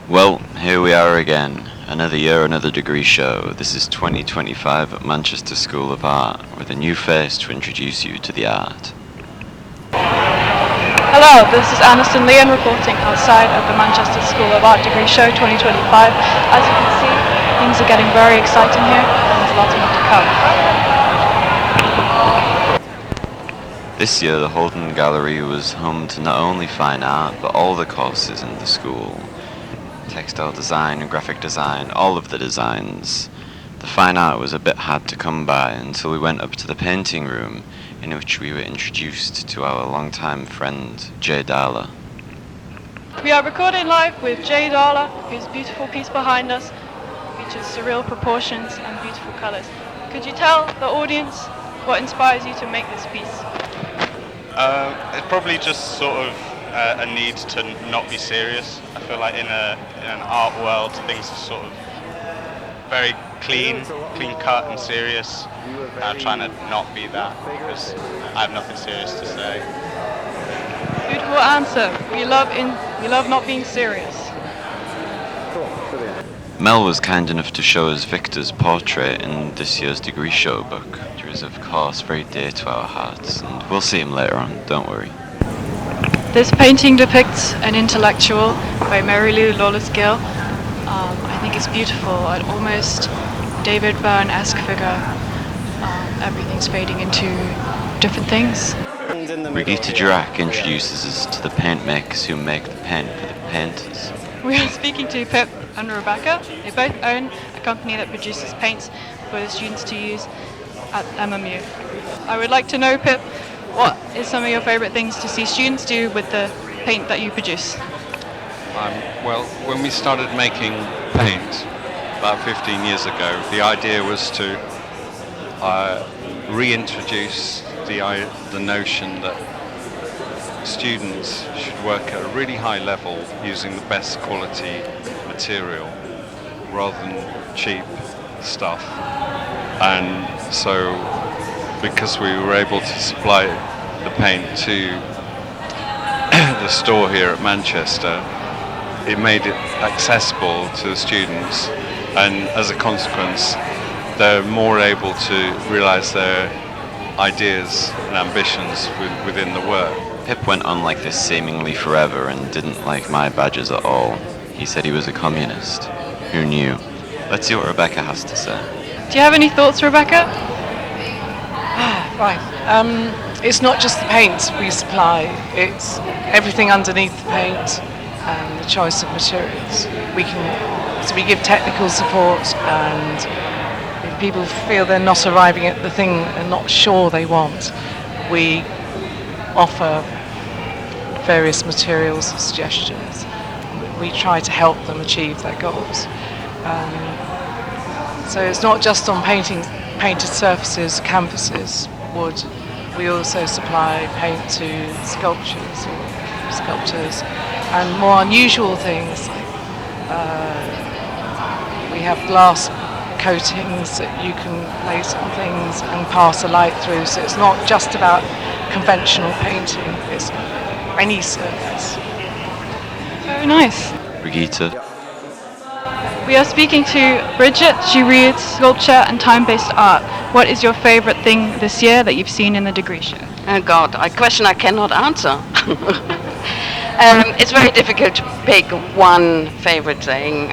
Well, here we are again. Another year, another degree show. This is 2025 at Manchester School of Art, with a new face to introduce you to the art. Hello, this is Anderson Leon reporting outside of the Manchester School of Art Degree Show 2025. As you can see, things are getting very exciting here, and there's lots more to come. This year, the Holden Gallery was home to not only fine art, but all the courses in the school. Textile design and graphic design, all of the designs. The fine art was a bit hard to come by until we went up to the painting room, in which we were introduced to our longtime friend, Jay Darla. We are recording live with Jay Darla, whose beautiful piece behind us features surreal proportions and beautiful colors. Could you tell the audience what inspires you to make this piece? It's probably just sort of a need to not be serious. I feel like in an art world, things are sort of very clean cut and serious. I'm trying to not be that because I have nothing serious to say. Beautiful answer. We love not being serious. Mel was kind enough to show us Victor's portrait in this year's degree show book, which is of course very dear to our hearts, and we'll see him later on, don't worry. This painting depicts an intellectual by Mary Lou Lawless Gill. I think it's beautiful, an almost David Byrne-esque figure. Everything's fading into different things. Brigitte Dirac introduces us to the paint makers who make the paint for the painters. We are speaking to Pip and Rebecca. They both own a company that produces paints for the students to use at MMU. I would like to know, Pip, what is some of your favorite things to see students do with the paint that you produce? Well, when we started making paint about 15 years ago, the idea was to reintroduce the notion that students should work at a really high level using the best quality material rather than cheap stuff. And so, because we were able to supply the paint to the store here at Manchester, it made it accessible to the students, and as a consequence they're more able to realise their ideas and ambitions within the work. Pip went on like this seemingly forever and didn't like my badges at all. He said he was a communist. Who knew? Let's see what Rebecca has to say. Do you have any thoughts, Rebecca? Right. It's not just the paint we supply, it's everything underneath the paint and the choice of materials. We give technical support, and if people feel they're not arriving at the thing and not sure they want, we offer various materials and suggestions. We try to help them achieve their goals. So it's not just on painted surfaces, canvases, wood. We also supply paint to sculptures or sculptors and more unusual things. We have glass coatings that you can place on things and pass a light through, so it's not just about conventional painting, it's any surface. Very nice. Brigitte. We are speaking to Bridget. She reads sculpture and time-based art. What is your favorite thing this year that you've seen in the degree show? Oh God, a question I cannot answer. It's very difficult to pick one favorite thing.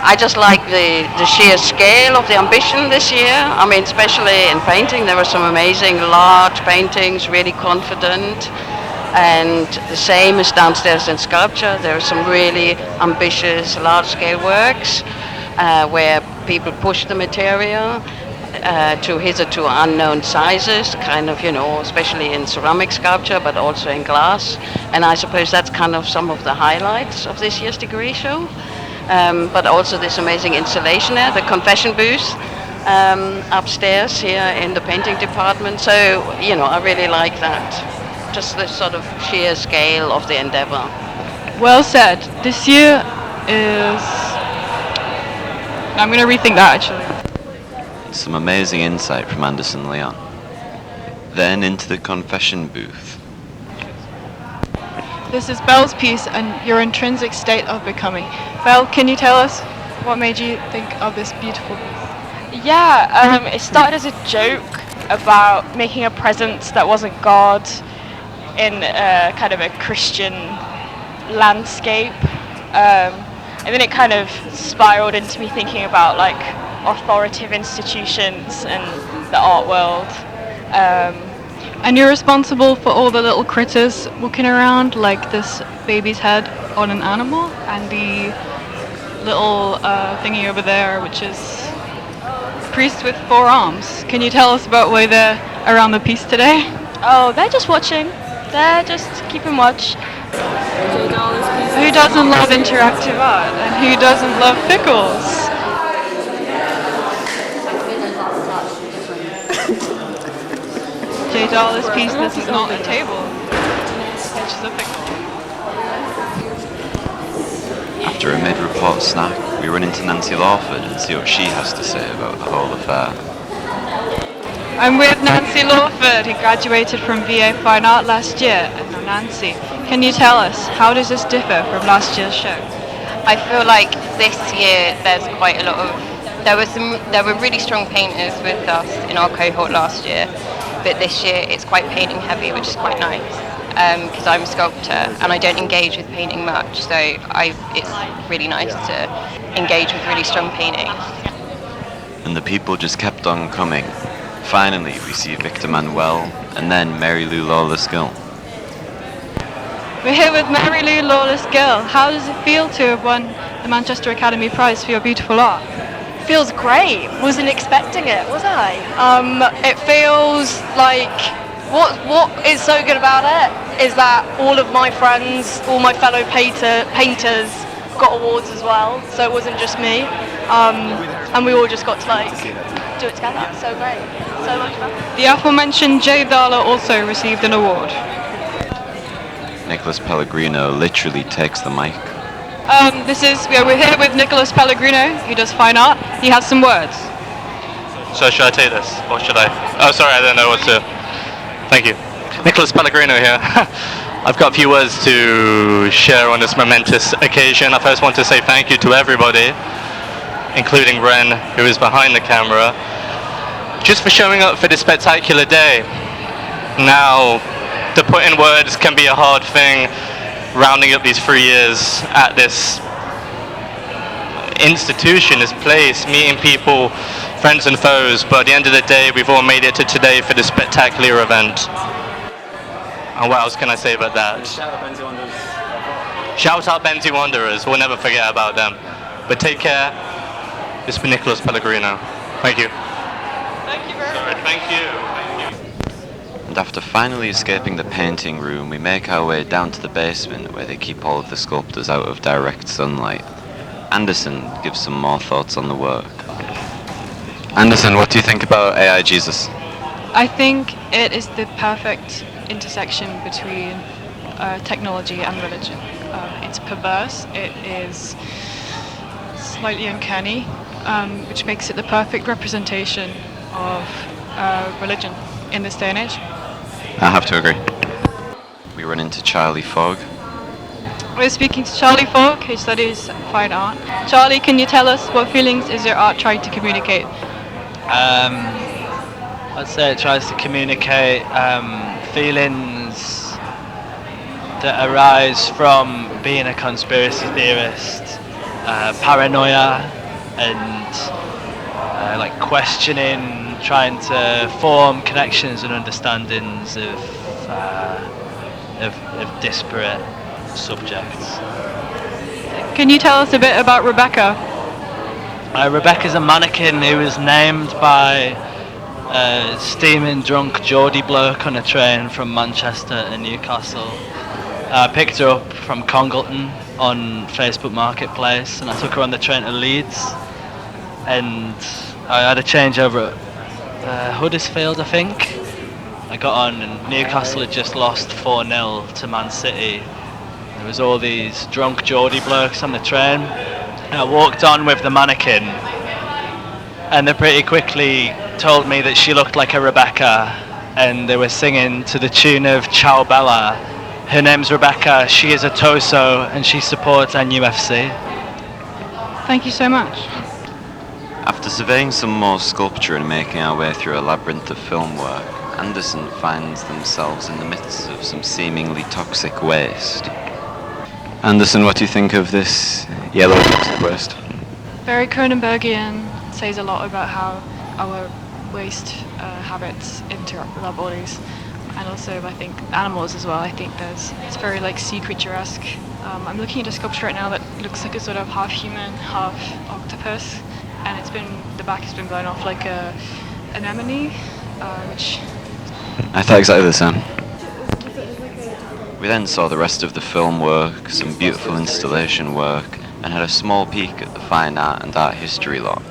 I just like the sheer scale of the ambition this year. I mean, especially in painting, there were some amazing large paintings, really confident. And the same is downstairs in sculpture. There are some really ambitious large-scale works where people push the material to hitherto unknown sizes, kind of, especially in ceramic sculpture, but also in glass. And I suppose that's kind of some of the highlights of this year's degree show. But also this amazing installation there, the confession booth upstairs here in the painting department. So, I really like that. Just the sort of sheer scale of the endeavor. Well said. This year is... I'm going to rethink that, actually. Some amazing insight from Anderson Leon. Then into the confession booth. This is Belle's piece and your intrinsic state of becoming. Belle, can you tell us what made you think of this beautiful piece? Yeah, it started as a joke about making a presence that wasn't God in kind of a Christian landscape. And then it kind of spiraled into me thinking about like authoritative institutions and the art world. And you're responsible for all the little critters walking around, like this baby's head on an animal, and the little thingy over there, which is a priest with 4 arms. Can you tell us about why they're around the piece today? Oh, they're just watching. They're just keeping watch. Who doesn't love interactive art, and who doesn't love pickles? J. Dollar's piece, this is not a table, it's just a pickle. After a mid-report snack, we run into Nancy Lawford and see what she has to say about the whole affair. I'm with Nancy Lawford, who graduated from VA Fine Art last year. And now Nancy, can you tell us, how does this differ from last year's show? I feel like this year there's quite a lot of, there were really strong painters with us in our cohort last year, but this year it's quite painting heavy, which is quite nice, because I'm a sculptor and I don't engage with painting much, so it's really nice to engage with really strong paintings. And the people just kept on coming. Finally, we see Victor Manuel, and then Mary Lou Lawless Gill. We're here with Mary Lou Lawless Gill. How does it feel to have won the Manchester Academy Prize for your beautiful art? Feels great. Wasn't expecting it, was I? It feels like what is so good about it is that all of my friends, all my fellow painters got awards as well. So it wasn't just me, and we all just got to like do it together. So great, so much fun. The aforementioned Jay Darla also received an award. Nicholas Pellegrino literally takes the mic. We're here with Nicholas Pellegrino, who does fine art. He has some words. So should I take this, or should I? Oh, sorry, I don't know what to. Thank you. Nicholas Pellegrino here. I've got a few words to share on this momentous occasion. I first want to say thank you to everybody, including Wren, who is behind the camera, just for showing up for this spectacular day. Now, to put in words can be a hard thing, rounding up these 3 years at this institution, this place, meeting people, friends and foes, but at the end of the day, we've all made it to today for this spectacular event. And what else can I say about that? Shout out Benzie Wanderers, we'll never forget about them. But take care, this is Nicholas Pellegrino. Thank you. Thank you very much. Thank you. And after finally escaping the painting room, we make our way down to the basement where they keep all of the sculptors out of direct sunlight. Anderson gives some more thoughts on the work. Anderson, what do you think about AI Jesus? I think it is the perfect intersection between technology and religion. It's perverse, it is slightly uncanny, which makes it the perfect representation of religion in this day and age. I have to agree. We run into Charlie Fogg. We're speaking to Charlie Fogg, who studies fine art. Charlie, can you tell us what feelings is your art trying to communicate? I'd say it tries to communicate feelings that arise from being a conspiracy theorist, paranoia, and like questioning, trying to form connections and understandings of disparate subjects. Can you tell us a bit about Rebecca? Rebecca's a mannequin who was named by a steaming drunk Geordie bloke on a train from Manchester to Newcastle. I picked her up from Congleton on Facebook Marketplace and I took her on the train to Leeds, and I had a change over at Huddersfield, I think. I got on and Newcastle had just lost 4-0 to Man City. There was all these drunk Geordie blokes on the train. And I walked on with the mannequin and they pretty quickly told me that she looked like a Rebecca, and they were singing to the tune of Ciao Bella, Her name's Rebecca. She is a TOSO and she supports NUFC. Thank you so much. After surveying some more sculpture and making our way through a labyrinth of film work, Anderson finds themselves in the midst of some seemingly toxic waste. Anderson, what do you think of this yellow toxic waste? Very Cronenbergian, says a lot about how our waste habits interact with our bodies, and also I think animals as well. I think it's very like sea creature-esque. I'm looking at a sculpture right now that looks like a sort of half human, half octopus, and the back has been blown off like a anemone, which I thought exactly the same. We then saw the rest of the film work, some beautiful installation work, and had a small peek at the fine art and art history lot.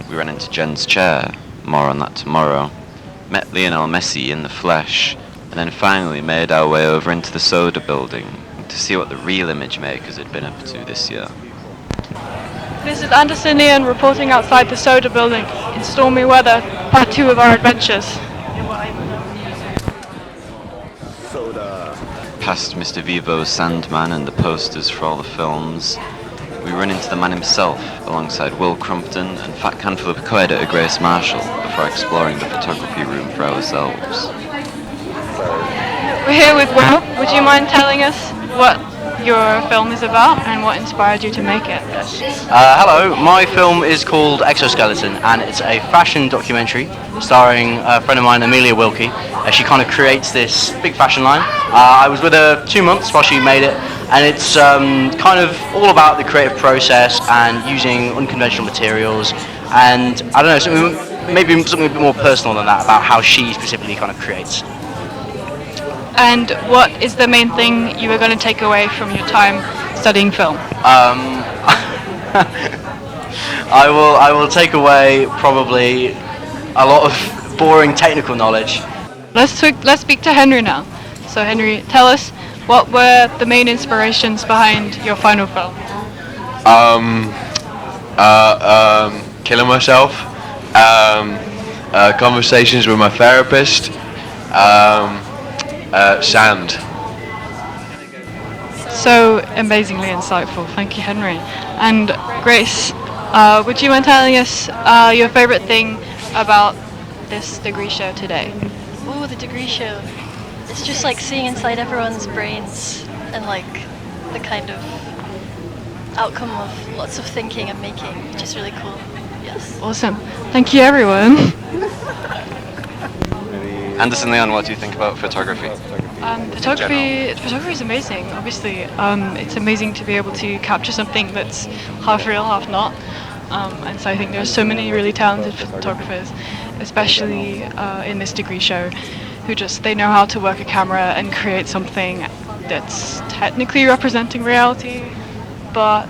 We ran into Jen's chair, more on that tomorrow, met Lionel Messi in the flesh, and then finally made our way over into the Soda building to see what the real image makers had been up to this year. This is Anderson Ian reporting outside the Soda building in stormy weather, part 2 of our adventures. Past Mr. Vivo's Sandman and the posters for all the films, we run into the man himself alongside Will Crumpton and FATCANFLUB co-editor Grace Marshall before exploring the photography room for ourselves. We're here with Will. Would you mind telling us what your film is about and what inspired you to make it? Hello, my film is called Exoskeleton and it's a fashion documentary starring a friend of mine, Amelia Wilkie. She kind of creates this big fashion line. I was with her 2 months while she made it, and it's kind of all about the creative process and using unconventional materials, and I don't know, maybe something a bit more personal than that about how she specifically kind of creates. And what is the main thing you were going to take away from your time studying film? I will take away probably a lot of boring technical knowledge. Let's speak to Henry now. So Henry, tell us, what were the main inspirations behind your final film? Killing myself, conversations with my therapist, sand. So amazingly insightful. Thank you, Henry. And Grace, would you mind telling us your favorite thing about this degree show today? Ooh, the degree show. It's just like seeing inside everyone's brains and like the kind of outcome of lots of thinking and making, which is really cool. Yes. Awesome. Thank you, everyone. Anderson Leon, what do you think about photography? Photography is amazing. Obviously, it's amazing to be able to capture something that's half real, half not. And so I think there's so many really talented photographers, especially in this degree show, who they know how to work a camera and create something that's technically representing reality, but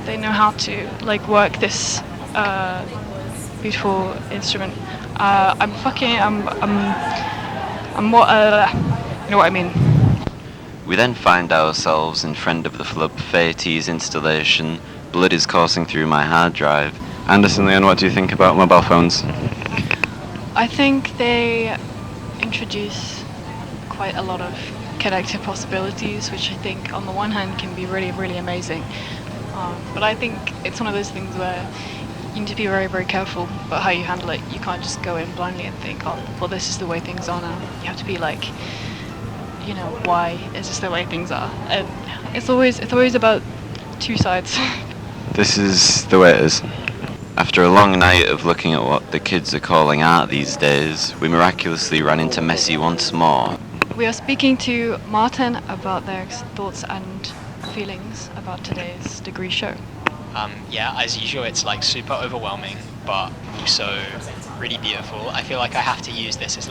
they know how to work this beautiful instrument. I'm what you know what I mean. We then find ourselves in Friend of the Flub Fayettie's installation. Blood is coursing through my hard drive. Anderson Leon, what do you think about mobile phones? I think they introduce quite a lot of connected possibilities, which I think on the one hand can be really, really amazing. But I think it's one of those things where you need to be very, very careful about how you handle it. You can't just go in blindly and think, oh, well, this is the way things are now. You have to be like, why is this the way things are? And it's always about two sides. This is the way it is. After a long night of looking at what the kids are calling art these days, we miraculously ran into Messi once more. We are speaking to Martin about their thoughts and feelings about today's degree show. Yeah, as usual, it's super overwhelming, but also really beautiful. I feel like I have to use this as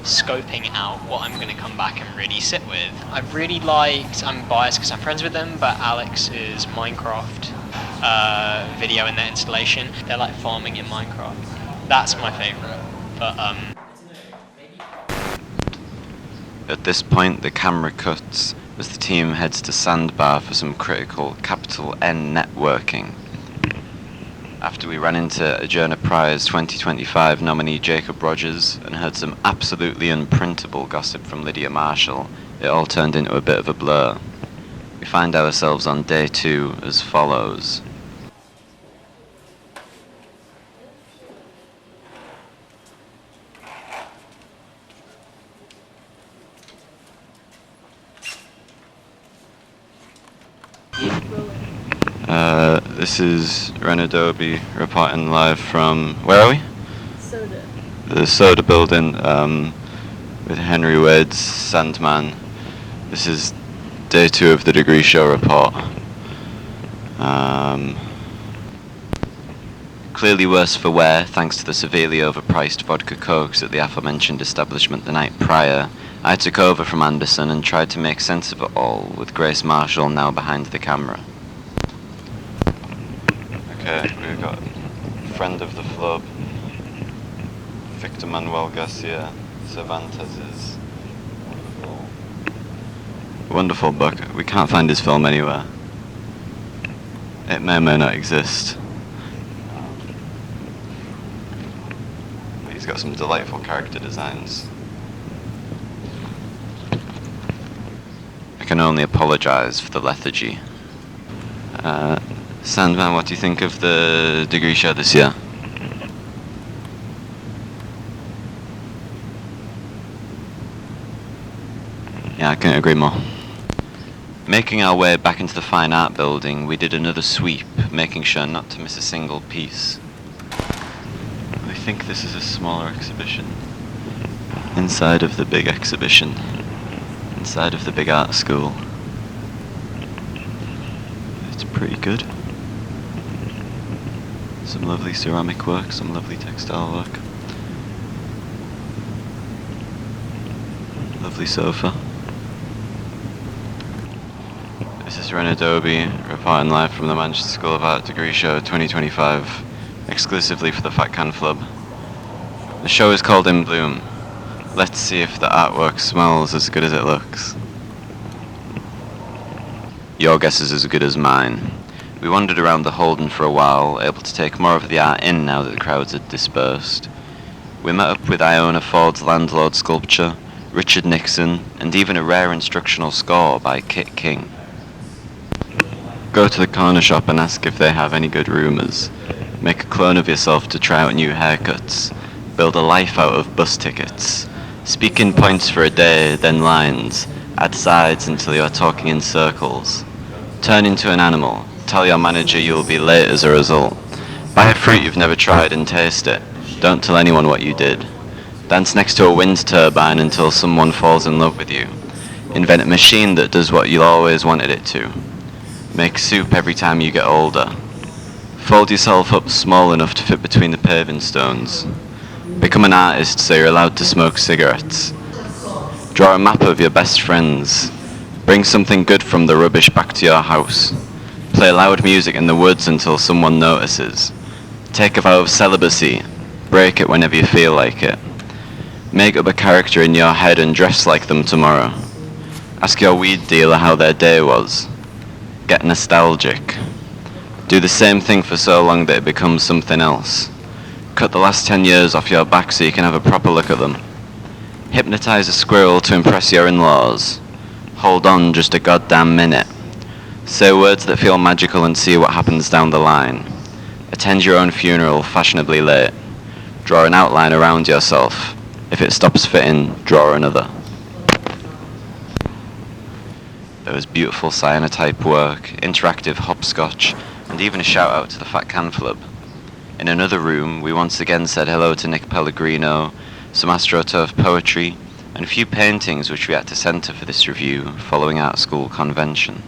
scoping out what I'm going to come back and really sit with. I've really I'm biased because I'm friends with them, but Alex's Minecraft video in their installation, they're farming in Minecraft. That's my favourite, but At this point, the camera cuts as the team heads to Sandbar for some critical capital N networking. after we ran into Adjourner Prize 2025 nominee Jacob Rogers and heard some absolutely unprintable gossip from Lydia Marshall, it all turned into a bit of a blur. We find ourselves on day 2 as follows. This is Wren Adobe reporting live from, where are we? Soda. The Soda building with Henry Wade's Sandman. This is day 2 of the degree show report. Clearly worse for wear thanks to the severely overpriced vodka cokes at the aforementioned establishment the night prior. I took over from Anderson and tried to make sense of it all, with Grace Marshall now behind the camera. Okay, we've got friend of the flub, Victor Manuel Garcia Cervantes's wonderful book. We can't find his film anywhere. It may or may not exist. But he's got some delightful character designs. I can only apologise for the lethargy. Sandman, what do you think of the degree show this year? Yeah, I couldn't agree more. Making our way back into the Fine Art building, we did another sweep, making sure not to miss a single piece. I think this is a smaller exhibition. Inside of the big exhibition. Inside of the big art school. It's pretty good. Some lovely ceramic work, some lovely textile work. Lovely sofa. This is Wren Adobe reporting live from the Manchester School of Art Degree Show 2025, exclusively for the FATCANFLUB. The show is called In Bloom. Let's see if the artwork smells as good as it looks. Your guess is as good as mine. We wandered around the Holden for a while, able to take more of the art in now that the crowds had dispersed. We met up with Iona Ford's Landlord sculpture, Richard Nixon, and even a rare instructional score by Kit King. Go to the corner shop and ask if they have any good rumours. Make a clone of yourself to try out new haircuts. Build a life out of bus tickets. Speak in points for a day, then lines. Add sides until you are talking in circles. Turn into an animal. Tell your manager you will be late as a result. Buy a fruit you've never tried and taste it. Don't tell anyone what you did. Dance next to a wind turbine until someone falls in love with you. Invent a machine that does what you always wanted it to. Make soup every time you get older. Fold yourself up small enough to fit between the paving stones. Become an artist so you're allowed to smoke cigarettes. Draw a map of your best friends. Bring something good from the rubbish back to your house. Play loud music in the woods until someone notices. Take a vow of celibacy. Break it whenever you feel like it. Make up a character in your head and dress like them tomorrow. Ask your weed dealer how their day was. Get nostalgic. Do the same thing for so long that it becomes something else. Cut the last 10 years off your back so you can have a proper look at them. Hypnotize a squirrel to impress your in-laws. Hold on just a goddamn minute. Say words that feel magical and see what happens down the line. Attend your own funeral fashionably late. Draw an outline around yourself. If it stops fitting, draw another. There was beautiful cyanotype work, interactive hopscotch, and even a shout out to the FATCANFLUB. In another room, we once again said hello to Nick Pellegrino, some AstroTurf poetry, and a few paintings which we had to centre for this review following art school convention.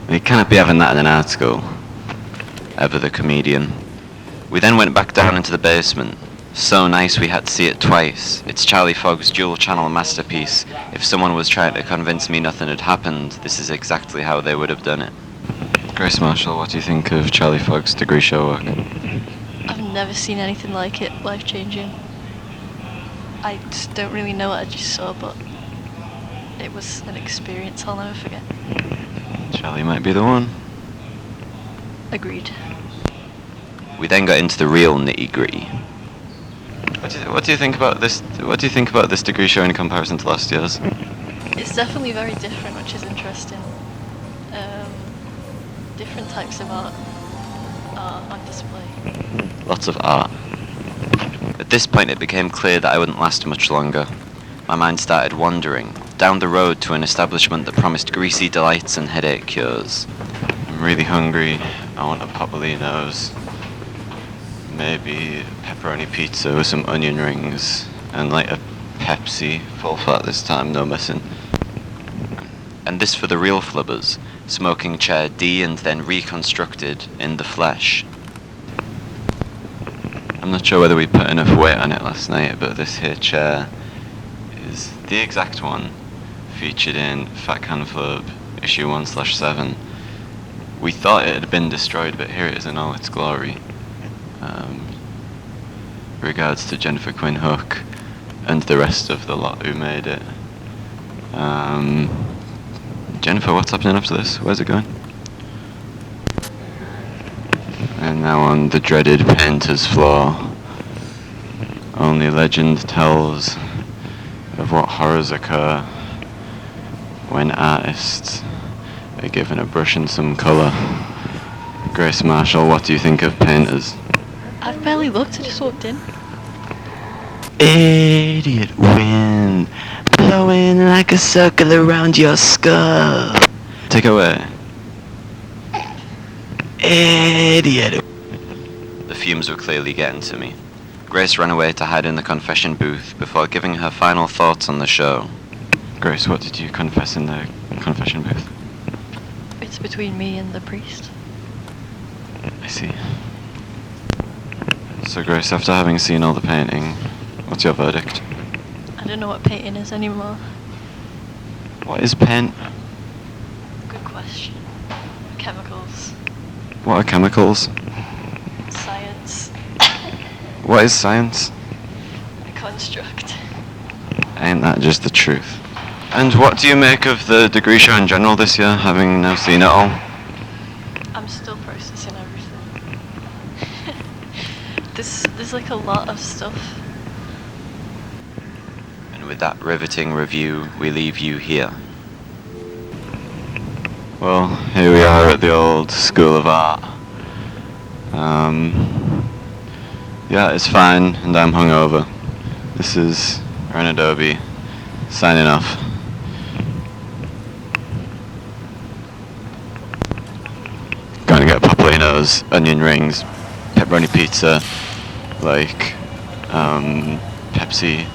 You cannot be having that in an art school. Ever the comedian. We then went back down into the basement. So nice we had to see it twice. It's Charlie Fogg's dual channel masterpiece. If someone was trying to convince me nothing had happened, this is exactly how they would have done it. Grace Marshall, what do you think of Charlie Fogg's degree show work? I've never seen anything like it, life-changing. I just don't really know what I just saw, but it was an experience I'll never forget. Charlie might be the one. Agreed. We then got into the real nitty-gritty. What do you think about this? What do you think about this degree show in comparison to last year's? It's definitely very different, which is interesting. Different types of art are on display. Lots of art. At this point it became clear that I wouldn't last much longer. My mind started wandering down the road to an establishment that promised greasy delights and headache cures. I'm really hungry. I want a Popolino's. Maybe pepperoni pizza with some onion rings. And like a Pepsi, full fat this time, no messing. And this for the real flubbers. Smoking chair D and then reconstructed in the flesh. I'm not sure whether we put enough weight on it last night, but this here chair is the exact one featured in FATCANFLUB Issue 1/7. We thought it had been destroyed, but here it is in all its glory. Regards to Jennifer Quinn Hook and the rest of the lot who made it. Jennifer, what's happening after this? Where's it going? And now on the dreaded painter's floor. Only legend tells of what horrors occur when artists are given a brush and some colour. Grace Marshall, what do you think of painters? I've barely looked, I just walked in. Idiot wind, blowing like a circle around your skull. Take it away. Idiot. The fumes were clearly getting to me. Grace ran away to hide in the confession booth before giving her final thoughts on the show. Grace, what did you confess in the confession booth? It's between me and the priest. I see. So Grace, after having seen all the painting, what's your verdict? I don't know what painting is anymore. What is paint? Good question. Chemicals. What are chemicals? Science. What is science? A construct. Ain't that just the truth? And what do you make of the degree show in general this year, having now seen it all? I'm still processing everything. There's like a lot of stuff. And with that riveting review, we leave you here. Well, here we are at the old School of Art. Yeah, it's fine, and I'm hungover. This is Wren Adobe, signing off. Gonna get Popolino's, onion rings, pepperoni pizza, like, Pepsi,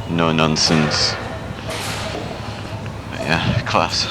no nonsense. But yeah, class.